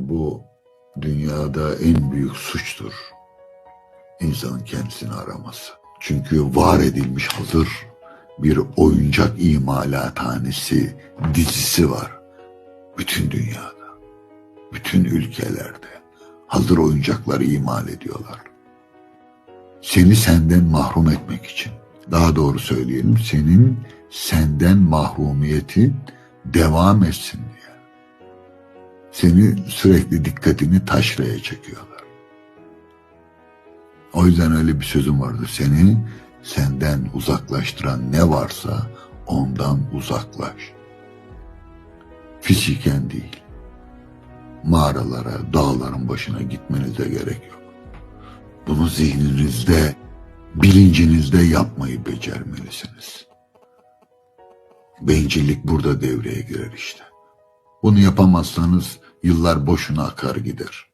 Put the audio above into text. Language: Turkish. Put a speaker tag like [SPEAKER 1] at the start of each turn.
[SPEAKER 1] Bu dünyada en büyük suçtur insanın kendisini araması. Çünkü var edilmiş hazır bir oyuncak imalathanesi dizisi var. Bütün dünyada, bütün ülkelerde hazır oyuncakları imal ediyorlar. Seni senden mahrum etmek için, daha doğru söyleyelim, senin senden mahrumiyetin devam etsin diye. Seni sürekli dikkatini taşraya çekiyorlar. O yüzden öyle bir sözüm vardır. Seni senden uzaklaştıran ne varsa ondan uzaklaş. Fiziken değil. Mağaralara, dağların başına gitmenize gerek yok. Bunu zihninizde, bilincinizde yapmayı becermelisiniz. Bencillik burada devreye girer işte. Bunu yapamazsanız yıllar boşuna akar gider.